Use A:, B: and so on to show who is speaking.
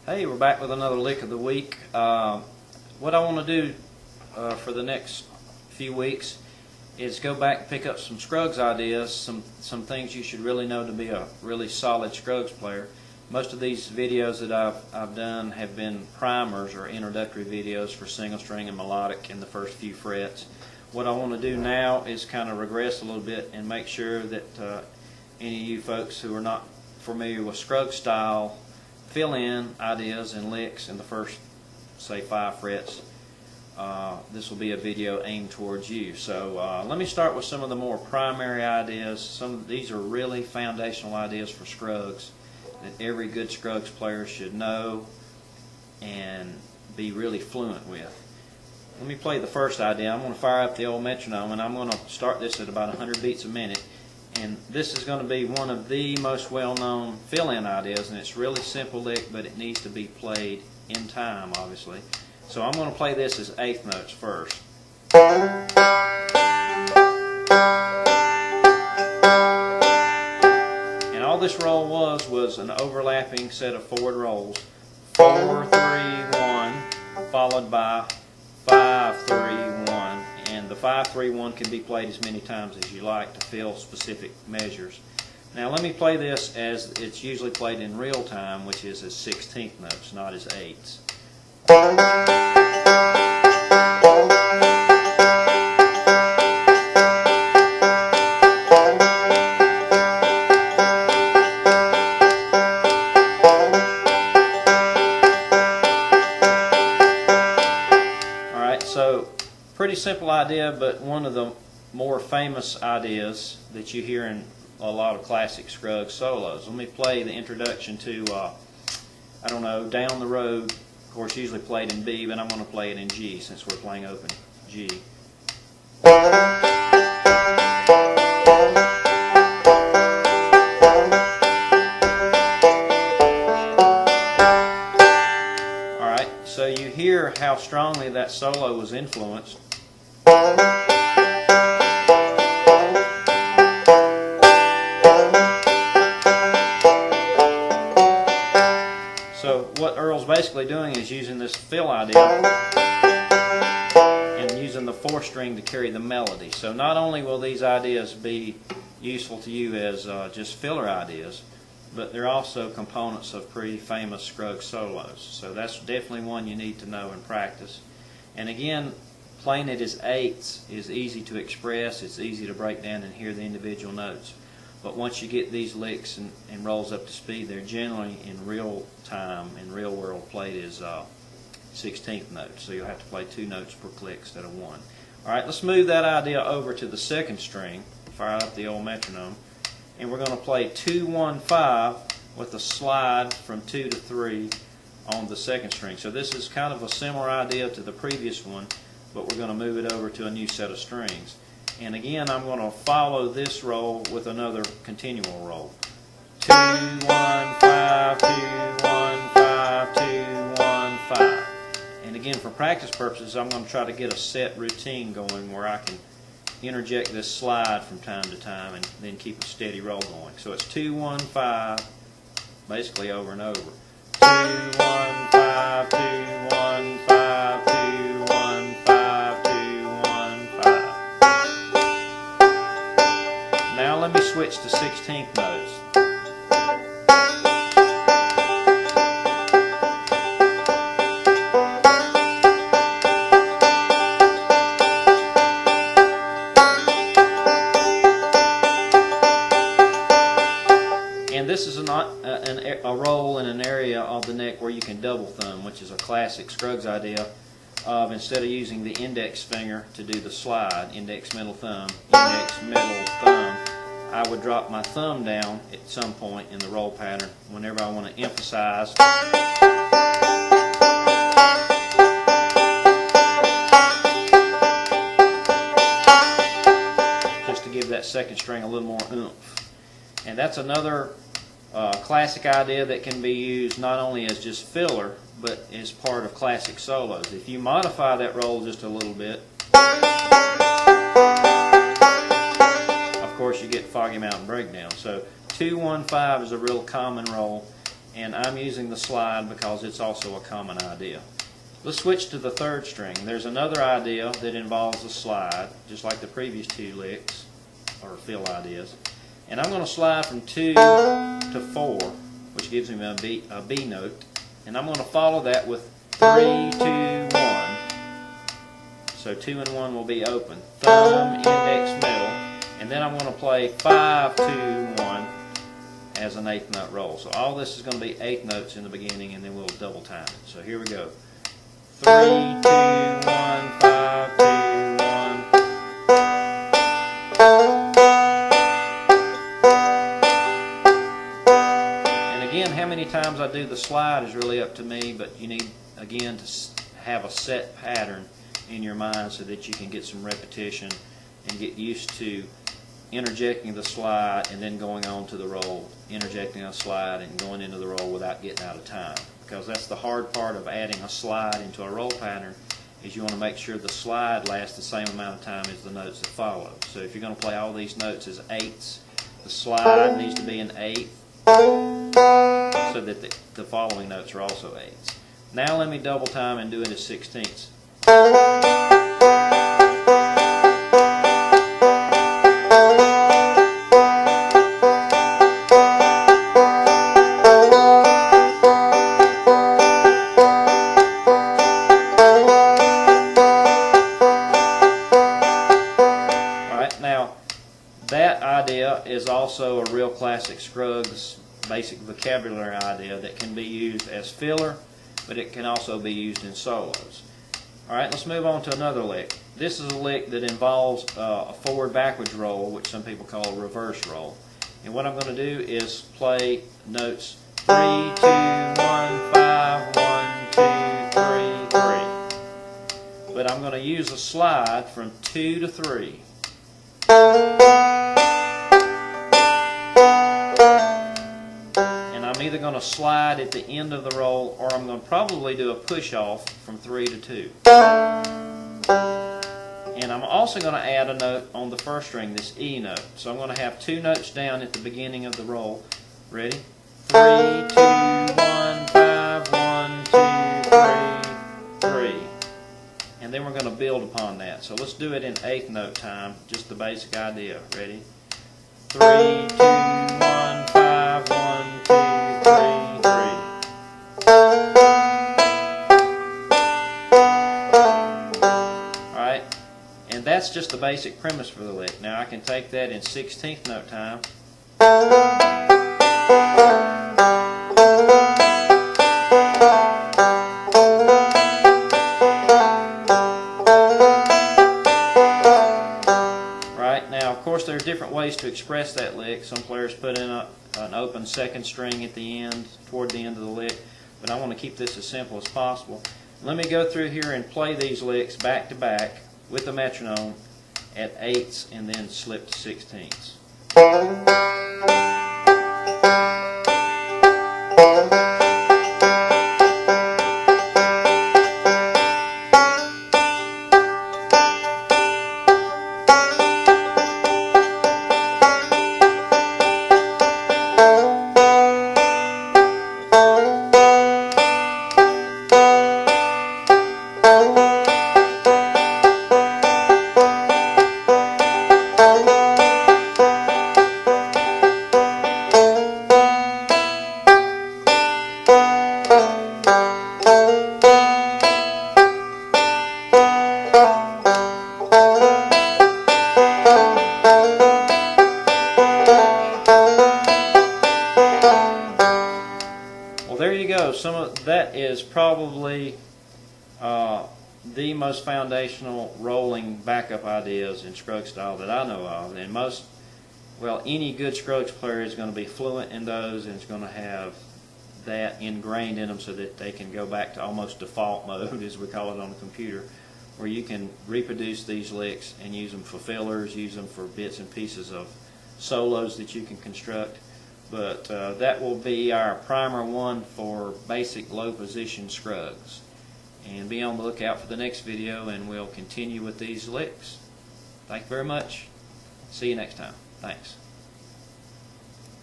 A: Hey, we're back with another lick of the week. What I want to do for the next few weeks is go back and pick up some Scruggs ideas, some things you should really know to be a really solid Scruggs player. Most of these videos that I've done have been primers or introductory videos for single string and melodic in the first few frets. What I want to do now is kind of regress a little bit and make sure that any of you folks who are not familiar with Scruggs style fill-in ideas and licks in the first, say, 5 frets. This will be a video aimed towards you. So let me start with some of the more primary ideas. Some of these are really foundational ideas for Scruggs that every good Scruggs player should know and be really fluent with. Let me play the first idea. I'm going to fire up the old metronome, and I'm going to start this at about 100 beats a minute. And this is going to be one of the most well-known fill-in ideas, and it's really simple lick, but it needs to be played in time, obviously. So I'm going to play this as eighth notes first. And all this roll was an overlapping set of forward rolls. 4, 3, 1, followed by 5, 3, 1. And the 5, 3, 1 can be played as many times as you like to fill specific measures. Now let me play this as it's usually played in real time, which is as 16th notes, not as 8ths. Alright, so pretty simple idea, but one of the more famous ideas that you hear in a lot of classic Scruggs solos. Let me play the introduction to, I don't know, Down the Road. Of course, usually played in B, but I'm going to play it in G since we're playing open G. Alright, so you hear how strongly that solo was influenced. So what Earl's basically doing is using this fill idea and using the 4th string to carry the melody. So not only will these ideas be useful to you as just filler ideas, but they're also components of pretty famous Scruggs solos. So that's definitely one you need to know and practice. And again, playing it as 8ths is easy to express. It's easy to break down and hear the individual notes. But once you get these licks and rolls up to speed, they're generally in real time, in real world, played as 16th notes. So you'll have to play 2 notes per click instead of 1. Alright, let's move that idea over to the 2nd string. Fire up the old metronome. And we're going to play 2, 1, 5 with a slide from 2 to 3 on the 2nd string. So this is kind of a similar idea to the previous one, but we're going to move it over to a new set of strings. And again, I'm going to follow this roll with another continual roll. 2, 1, 5, 2, 1, 5, 2, 1, 5. And again, for practice purposes, I'm going to try to get a set routine going where I can interject this slide from time to time and then keep a steady roll going. So it's 2, 1, 5, basically over and over. 2, 1, 5, 2, 1, 5, 2, 1, 5, 2, 1, 5. Now let me switch to 16th notes. And this is a roll in an area of the neck where you can double thumb, which is a classic Scruggs idea of instead of using the index finger to do the slide, index, middle thumb, I would drop my thumb down at some point in the roll pattern whenever I want to emphasize. Just to give that 2nd string a little more oomph. And that's another classic idea that can be used not only as just filler, but as part of classic solos. If you modify that roll just a little bit, of course you get Foggy Mountain Breakdown. So 2-1-5 is a real common roll, and I'm using the slide because it's also a common idea. Let's switch to the third string. There's another idea that involves a slide, just like the previous two licks, or fill ideas. And I'm going to slide from 2 to 4, which gives me a B note. And I'm going to follow that with 3, 2, 1. So 2 and 1 will be open. Thumb, index, middle. And then I'm going to play 5, 2, 1 as an 8th note roll. So all this is going to be 8th notes in the beginning, and then we'll double time it. So here we go. 3, 2, 1, 5, 2, 1. And again, how many times I do the slide is really up to me, but you need, again, to have a set pattern in your mind so that you can get some repetition and get used to interjecting the slide and then going on to the roll, interjecting a slide and going into the roll without getting out of time. Because that's the hard part of adding a slide into a roll pattern, is you want to make sure the slide lasts the same amount of time as the notes that follow. So if you're going to play all these notes as 8s, the slide needs to be an 8th so that the following notes are also 8s. Now let me double time and do it as 16ths. That idea is also a real classic Scruggs basic vocabulary idea that can be used as filler, but it can also be used in solos. Alright, let's move on to another lick. This is a lick that involves a forward-backwards roll, which some people call a reverse roll. And what I'm going to do is play notes 3, 2, 1, 5, 1, 2, 3, 3. But I'm going to use a slide from 2 to 3. And I'm either going to slide at the end of the roll, or I'm going to probably do a push off from 3 to 2. And I'm also going to add a note on the first string, this E note. So I'm going to have 2 notes down at the beginning of the roll. Ready? 3, 2, 1, 5, 1, 2, 3, 3. And then we're going to build upon that. So let's do it in 8th note time, just the basic idea. Ready? 3, 2, 1, 5, 1, 2, 3, 3. Alright, and that's just the basic premise for the lick. Now I can take that in 16th note time. There are different ways to express that lick. Some players put in an open second string at the end, toward the end of the lick, but I want to keep this as simple as possible. Let me go through here and play these licks back to back with the metronome at 8ths and then slip to 16ths. There you go. Some of that is probably the most foundational rolling backup ideas in Scruggs style that I know of. And any good Scruggs player is going to be fluent in those, and is going to have that ingrained in them so that they can go back to almost default mode, as we call it on the computer, where you can reproduce these licks and use them for fillers, use them for bits and pieces of solos that you can construct. But that will be our primer 1 for basic low position Scruggs. And be on the lookout for the next video, and we'll continue with these licks. Thank you very much. See you next time. Thanks.